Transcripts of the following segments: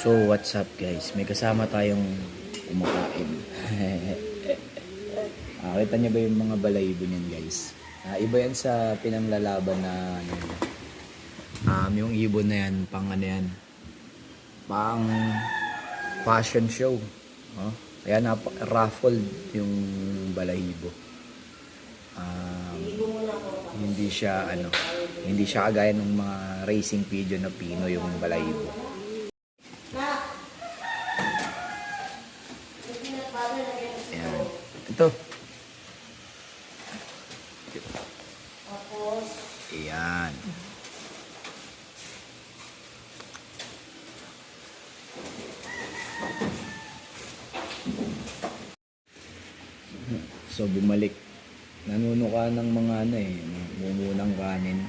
So what's up guys, may kasama tayong kumakain. Kita nyo ba yung mga balayibo niyan guys? Iba yan sa pinanglalaban na ano, yung ibon na yan, pang ano yan, pang fashion show. Kaya raffled yung balahibo. Hindi siya kagaya ng mga racing pigeon na pino yung balahibo. Ayan. Ito. Ayan. So bumalik. Nanunuka ng mga mumunang kanin.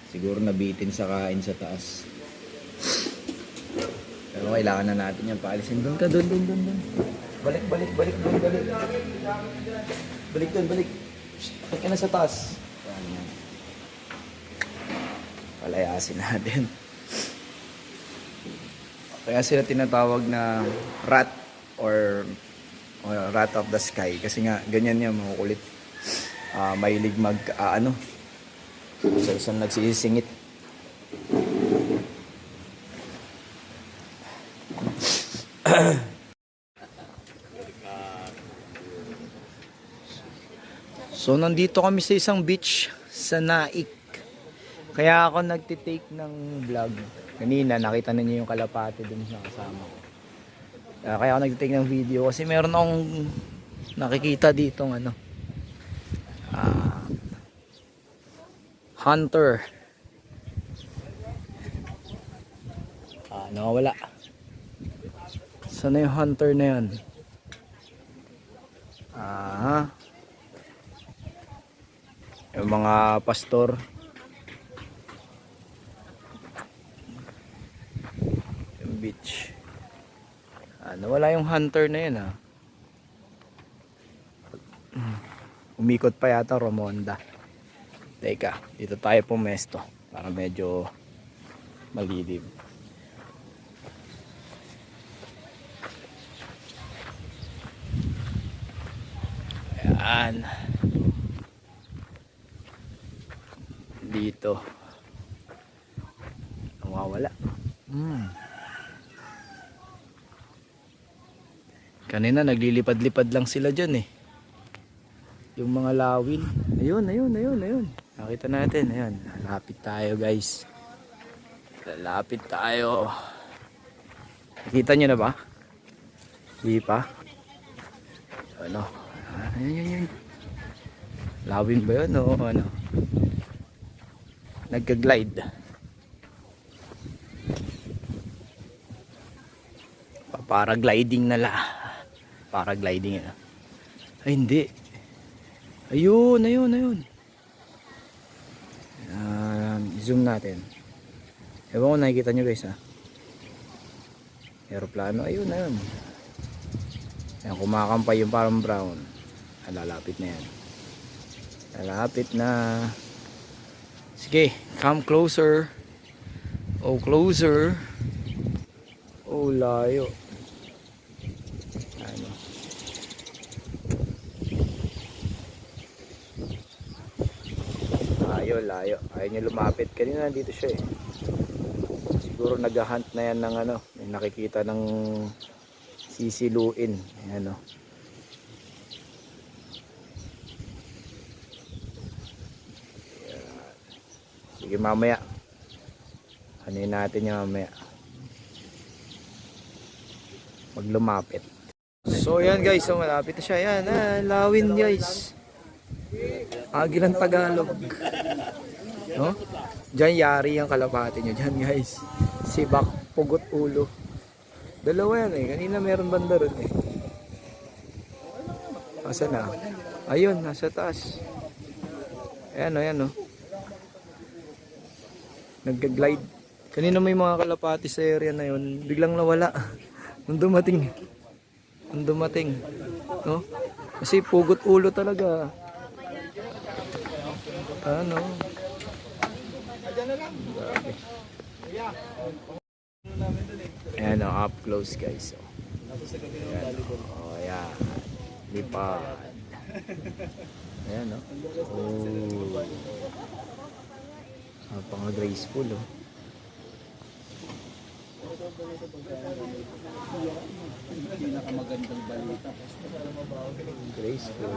Siguro nabitin sa kain sa taas. Pero kailangan na natin yan paalisin. Doon ka, doon. Balik doon, balik. Balik doon, balik. Balik ka na sa taas. Yan. Palayasin natin. Kaya sila tinatawag na rat or rat of the sky. Kasi nga, ganyan yan, makukulit. Mahilig saan nagsisingit. So nandito kami sa isang beach sa Naik. Kaya ako nagtitake ng vlog. Kanina nakita niyo yung kalapate dun na kasama ko. Kaya ako nagtitake ng video kasi meron akong nakikita dito hunter. Nawawala. Sana yung hunter na yan? Yung mga pastor. Yung beach. Nawala yung hunter na yan Umikot pa yata Romonda. Teka, dito tayo pumesto para medyo malilim. Ayan. Dito. Nawawala. Kanina naglilipad-lipad lang sila dyan yung mga lawin. Ayun. Nakita natin. Ayun. Lalapit tayo guys. Lalapit tayo. Nakita nyo na ba? Hindi pa? Ayun. Lawin ba yun o nagka-glide. Paragliding na Paragliding Ay hindi. Ayun. Zoom natin. Ewan ko nakikita nyo guys Aeroplano. Ayun. Ayan, kumakampay yung parang brown. Lalapit na yan. Lalapit na. Sige, come closer. Oh, closer. Oh, layo. Layo. Ayaw niya lumapit. Kanina nandito siya Siguro nag-hunt na yan ng may nakikita ng sisiluin. Ayan Sige mamaya. Hanin natin yung mamaya. Maglumapit. So yan guys, malapit na siya. Yan, lawin guys. Agilang Tagalog. Diyan yari ang kalapati nyo. Diyan guys. Sibak, pugot, ulo. Dalawa yan Kanina meron banda ron Asa na? Ayun, nasa taas. Ayan Nagka-glide. Kanina may mga kalapati sa area na yun. Biglang nawala. Nung dumating. Kasi pugot ulo talaga. Grabe. Ayan o, up close guys. Oh. Tapos sa gabi ng Ayan, volleyball. oh, ayan. Lipad. Ayan o. Oh. Pang-graceful oh. Pinakamagandang balita. Graceful.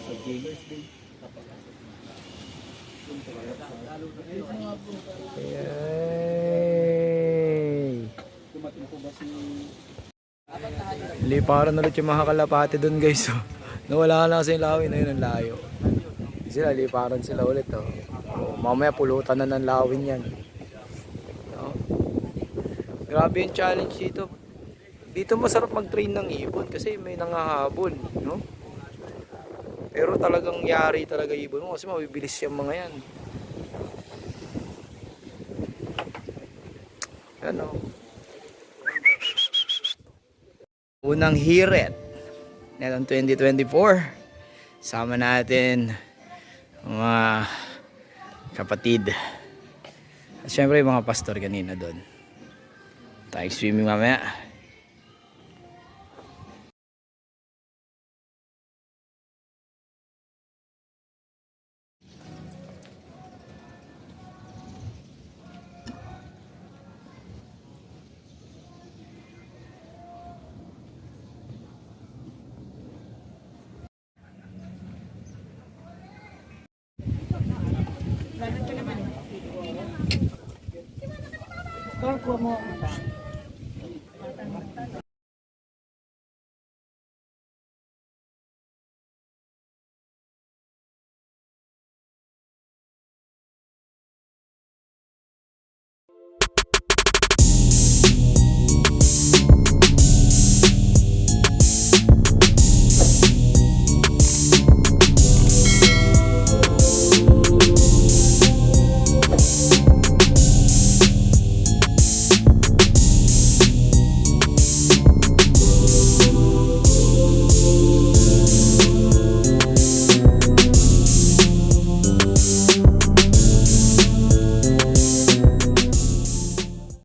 Sa Gamers Day. Yay! Dumating po ba si... Liparan ulit yung mga kalapati doon guys. Oh. Nawala na kasi yung lawin na yun ang layo. Sila, liparan sila ulit. Oh. Oh, mamaya pulutan na ng lawin yan. Oh. Grabe yung challenge dito. Dito masarap mag-train ng ibon kasi may nangahabol. No? Pero talagang yari talaga ibon mo kasi mabibilis yung mga yan. Ano? Unang hirit netong 2024. Sama natin mga kapatid. At syempre yung mga pastor kanina doon. Tayo swimming mamaya. Kuha mo.